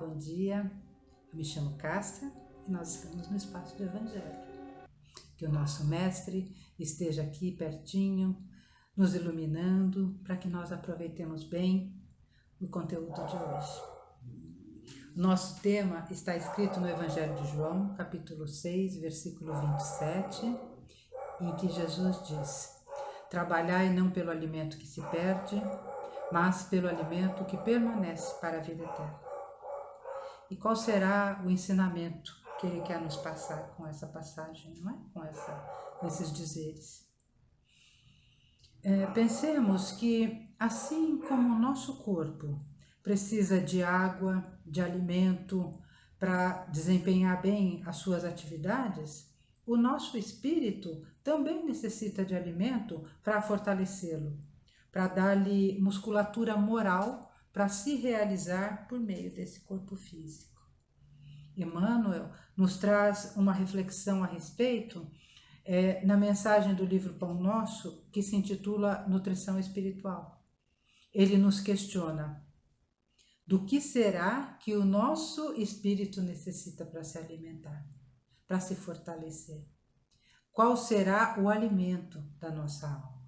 bom dia. Eu me chamo Cássia e nós estamos no Espaço do Evangelho. Que o nosso Mestre esteja aqui pertinho, nos iluminando, para que nós aproveitemos bem o conteúdo de hoje. O nosso tema está escrito no Evangelho de João, capítulo 6, versículo 27, em que Jesus diz: trabalhai não pelo alimento que se perde, mas pelo alimento que permanece para a vida eterna. E qual será o ensinamento que ele quer nos passar com essa passagem, não é? Com esses dizeres. Pensemos que, assim como o nosso corpo precisa de água, de alimento para desempenhar bem as suas atividades, o nosso espírito também necessita de alimento para fortalecê-lo, para dar-lhe musculatura moral para se realizar por meio desse corpo físico. Emmanuel nos traz uma reflexão a respeito na mensagem do livro Pão Nosso, que se intitula Nutrição Espiritual. Ele nos questiona: do que será que o nosso espírito necessita para se alimentar, para se fortalecer? Qual será o alimento da nossa alma?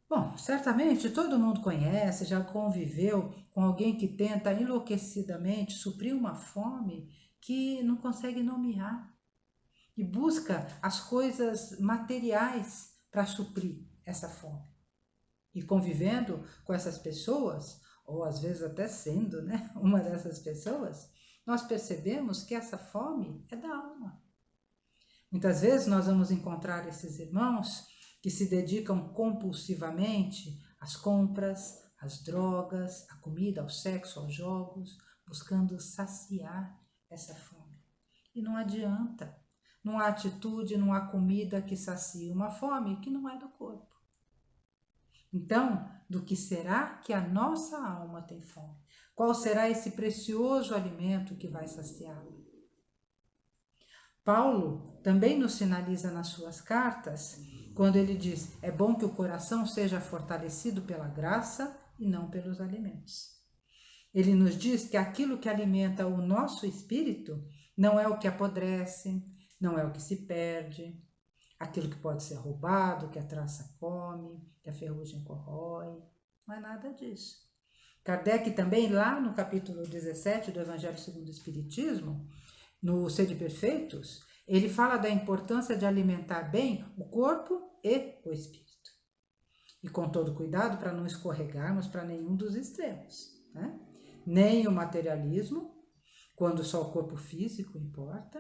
Bom, certamente todo mundo conhece, já conviveu com alguém que tenta enlouquecidamente suprir uma fome que não consegue nomear e busca as coisas materiais para suprir essa fome. E convivendo com essas pessoas, ou às vezes até sendo, né, uma dessas pessoas, nós percebemos que essa fome é da alma. Muitas vezes nós vamos encontrar esses irmãos que se dedicam compulsivamente às compras, às drogas, à comida, ao sexo, aos jogos, buscando saciar essa fome. E não adianta. Não há atitude, não há comida que sacie uma fome que não é do corpo. Então, do que será que a nossa alma tem fome? Qual será esse precioso alimento que vai saciá-la? Paulo também nos sinaliza nas suas cartas, quando ele diz: é bom que o coração seja fortalecido pela graça e não pelos alimentos. Ele nos diz que aquilo que alimenta o nosso espírito não é o que apodrece, não é o que se perde, aquilo que pode ser roubado, que a traça come, que a ferrugem corrói, não é nada disso. Kardec também, lá no capítulo 17 do Evangelho segundo o Espiritismo, no Sede Perfeitos, ele fala da importância de alimentar bem o corpo e o espírito. E com todo cuidado para não escorregarmos para nenhum dos extremos, né? Nem o materialismo, quando só o corpo físico importa,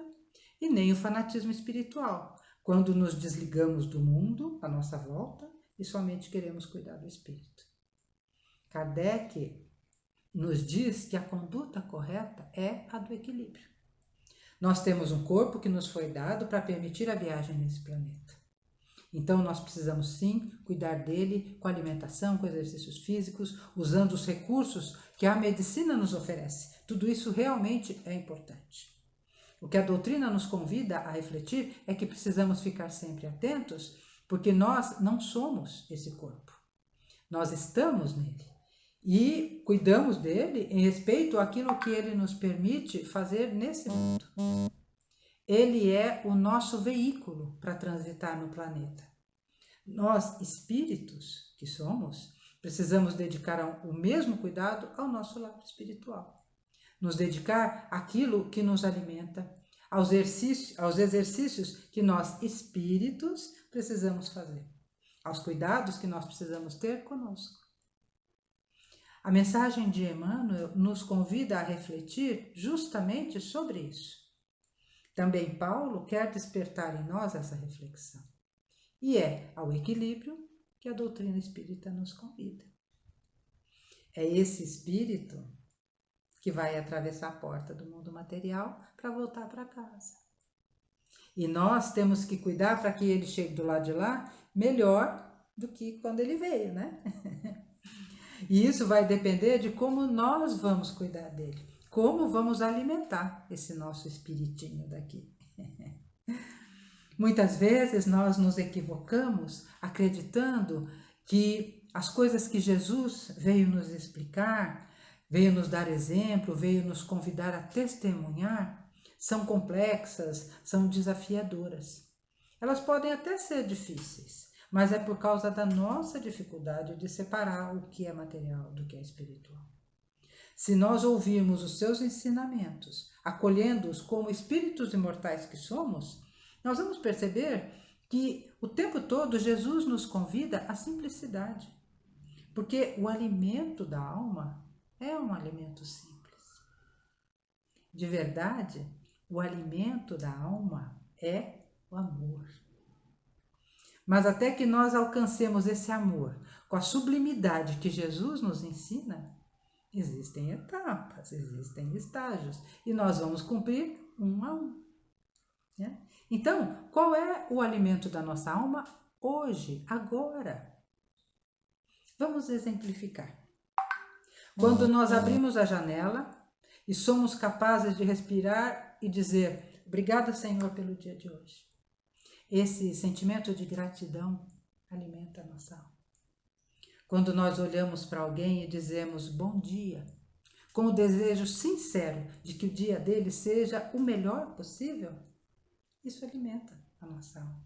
e nem o fanatismo espiritual, quando nos desligamos do mundo à nossa volta e somente queremos cuidar do espírito. Kardec nos diz que a conduta correta é a do equilíbrio. Nós temos um corpo que nos foi dado para permitir a viagem nesse planeta. Então nós precisamos sim cuidar dele com alimentação, com exercícios físicos, usando os recursos que a medicina nos oferece. Tudo isso realmente é importante. O que a doutrina nos convida a refletir é que precisamos ficar sempre atentos, porque nós não somos esse corpo. Nós estamos nele e cuidamos dele em respeito àquilo que ele nos permite fazer nesse mundo. Ele é o nosso veículo para transitar no planeta. Nós, espíritos que somos, precisamos dedicar o mesmo cuidado ao nosso lado espiritual. Nos dedicar àquilo que nos alimenta, aos exercícios que nós, espíritos, precisamos fazer, aos cuidados que nós precisamos ter conosco. A mensagem de Emmanuel nos convida a refletir justamente sobre isso. Também Paulo quer despertar em nós essa reflexão. E é ao equilíbrio que a doutrina espírita nos convida. É esse espírito que vai atravessar a porta do mundo material para voltar para casa. E nós temos que cuidar para que ele chegue do lado de lá melhor do que quando ele veio, né? E isso vai depender de como nós vamos cuidar dele, como vamos alimentar esse nosso espiritinho daqui. Muitas vezes nós nos equivocamos acreditando que as coisas que Jesus veio nos explicar, veio nos dar exemplo, veio nos convidar a testemunhar, são complexas, são desafiadoras. Elas podem até ser difíceis, mas é por causa da nossa dificuldade de separar o que é material do que é espiritual. Se nós ouvirmos os seus ensinamentos, acolhendo-os como espíritos imortais que somos, nós vamos perceber que o tempo todo Jesus nos convida à simplicidade, porque o alimento da alma é um alimento simples. De verdade, o alimento da alma é o amor. Mas até que nós alcancemos esse amor com a sublimidade que Jesus nos ensina, existem etapas, existem estágios, e nós vamos cumprir um a um. Né? Então, qual é o alimento da nossa alma hoje, agora? Vamos exemplificar. Quando nós abrimos a janela e somos capazes de respirar e dizer: obrigada, Senhor, pelo dia de hoje. Esse sentimento de gratidão alimenta a nossa alma. Quando nós olhamos para alguém e dizemos bom dia, com o desejo sincero de que o dia dele seja o melhor possível, isso alimenta a nossa alma.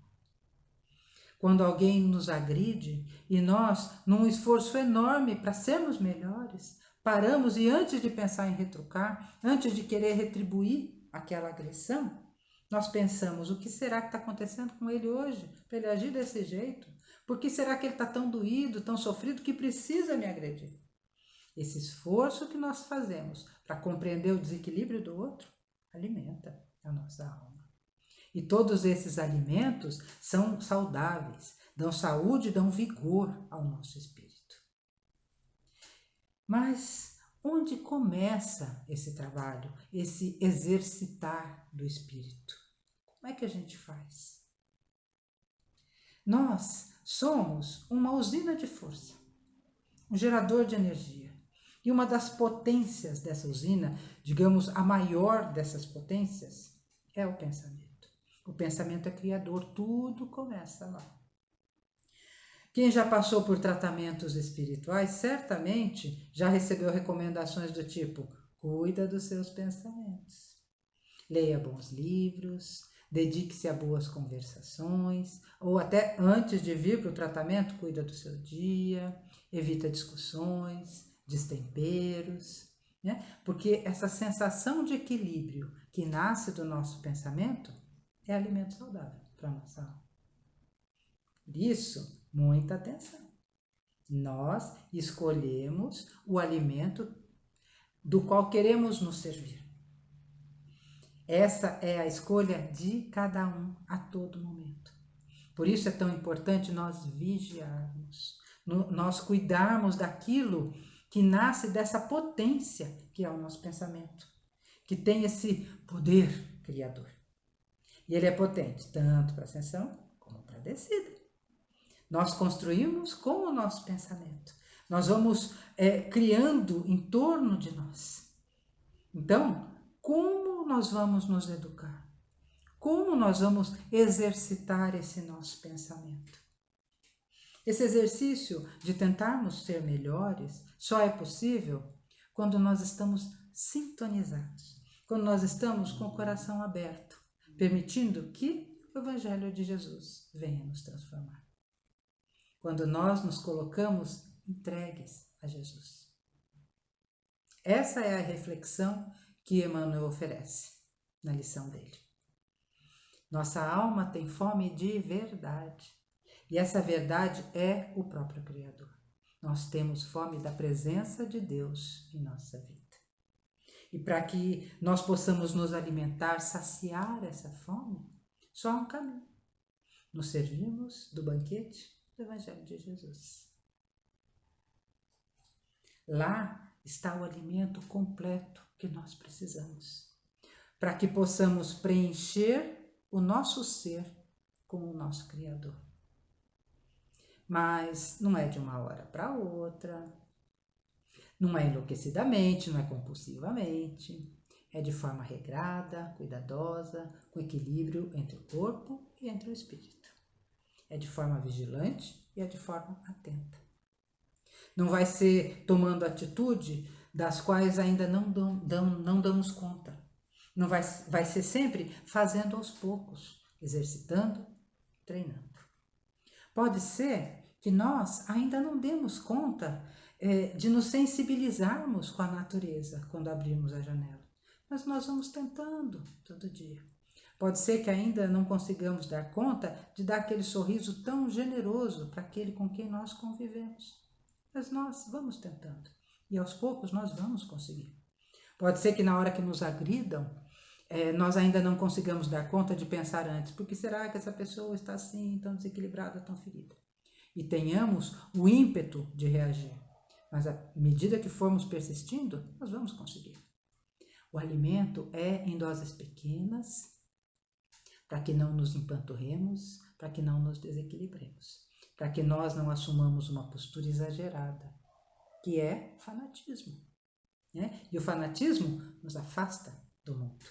Quando alguém nos agride e nós, num esforço enorme para sermos melhores, paramos e antes de pensar em retrucar, antes de querer retribuir aquela agressão, nós pensamos: o que será que está acontecendo com ele hoje para ele agir desse jeito? Por que será que ele está tão doído, tão sofrido que precisa me agredir? Esse esforço que nós fazemos para compreender o desequilíbrio do outro alimenta a nossa alma. E todos esses alimentos são saudáveis, dão saúde, dão vigor ao nosso espírito. Mas onde começa esse trabalho, esse exercitar do espírito? Como é que a gente faz? Nós somos uma usina de força, um gerador de energia. E uma das potências dessa usina, digamos, a maior dessas potências, é o pensamento. O pensamento é criador, tudo começa lá. Quem já passou por tratamentos espirituais, certamente já recebeu recomendações do tipo: cuida dos seus pensamentos, leia bons livros, dedique-se a boas conversações, ou até antes de vir para o tratamento, cuida do seu dia, evita discussões, destemperos, né? Porque essa sensação de equilíbrio que nasce do nosso pensamento é alimento saudável para a nossa alma. Por isso, muita atenção. Nós escolhemos o alimento do qual queremos nos servir. Essa é a escolha de cada um a todo momento. Por isso é tão importante nós vigiarmos, nós cuidarmos daquilo que nasce dessa potência que é o nosso pensamento, que tem esse poder criador. E ele é potente tanto para a ascensão como para a descida. Nós construímos com o nosso pensamento. Nós vamos criando em torno de nós. Então, como nós vamos nos educar? Como nós vamos exercitar esse nosso pensamento? Esse exercício de tentarmos ser melhores só é possível quando nós estamos sintonizados, quando nós estamos com o coração aberto, permitindo que o Evangelho de Jesus venha nos transformar. Quando nós nos colocamos entregues a Jesus. Essa é a reflexão que Emmanuel oferece na lição dele. Nossa alma tem fome de verdade. E essa verdade é o próprio Criador. Nós temos fome da presença de Deus em nossa vida. E para que nós possamos nos alimentar, saciar essa fome, só há um caminho. Nos servirmos do banquete do Evangelho de Jesus. Lá está o alimento completo que nós precisamos, para que possamos preencher o nosso ser com o nosso Criador. Mas não é de uma hora para outra, não é enlouquecidamente, não é compulsivamente, é de forma regrada, cuidadosa, com equilíbrio entre o corpo e entre o espírito. É de forma vigilante e é de forma atenta. Não vai ser tomando atitude das quais ainda não damos conta. Não vai ser sempre fazendo aos poucos, exercitando, treinando. Pode ser que nós ainda não demos conta de nos sensibilizarmos com a natureza quando abrimos a janela, mas nós vamos tentando todo dia. Pode ser que ainda não consigamos dar conta de dar aquele sorriso tão generoso para aquele com quem nós convivemos, mas nós vamos tentando e aos poucos nós vamos conseguir. Pode ser que na hora que nos agridam, nós ainda não consigamos dar conta de pensar antes, por que será que essa pessoa está assim, tão desequilibrada, tão ferida? E tenhamos o ímpeto de reagir. Mas à medida que formos persistindo, nós vamos conseguir. O alimento é em doses pequenas, para que não nos empanturremos, para que não nos desequilibremos, para que nós não assumamos uma postura exagerada, que é fanatismo. Né? E o fanatismo nos afasta do mundo.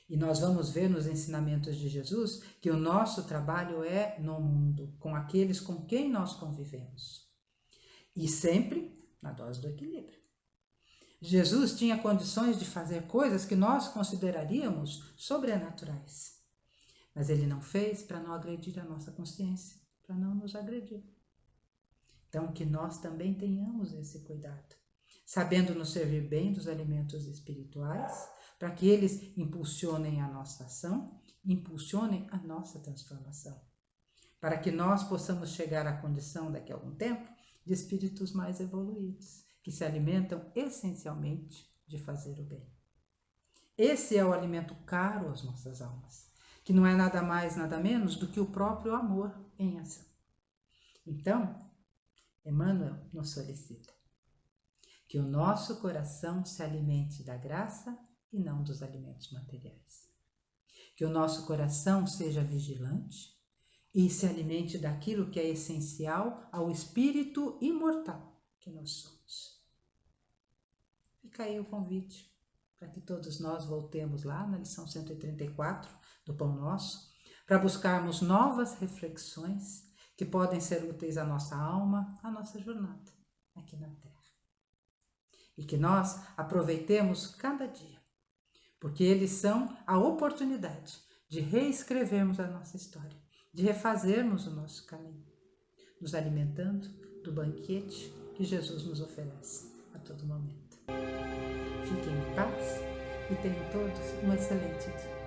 E nós vamos ver nos ensinamentos de Jesus que o nosso trabalho é no mundo, com aqueles com quem nós convivemos. E sempre na dose do equilíbrio. Jesus tinha condições de fazer coisas que nós consideraríamos sobrenaturais. Mas ele não fez para não agredir a nossa consciência, para não nos agredir. Então, que nós também tenhamos esse cuidado, sabendo nos servir bem dos alimentos espirituais, para que eles impulsionem a nossa ação, impulsionem a nossa transformação, para que nós possamos chegar à condição, daqui a algum tempo, de espíritos mais evoluídos, que se alimentam essencialmente de fazer o bem. Esse é o alimento caro às nossas almas, que não é nada mais, nada menos do que o próprio amor em ação. Então, Emmanuel nos solicita que o nosso coração se alimente da graça e não dos alimentos materiais. Que o nosso coração seja vigilante e se alimente daquilo que é essencial ao espírito imortal que nós somos. Fica aí o convite para que todos nós voltemos lá na lição 134 do Pão Nosso, para buscarmos novas reflexões que podem ser úteis à nossa alma, à nossa jornada aqui na Terra. E que nós aproveitemos cada dia, porque eles são a oportunidade de reescrevermos a nossa história, de refazermos o nosso caminho, nos alimentando do banquete que Jesus nos oferece a todo momento. Fiquem em paz e tenham todos um excelente dia.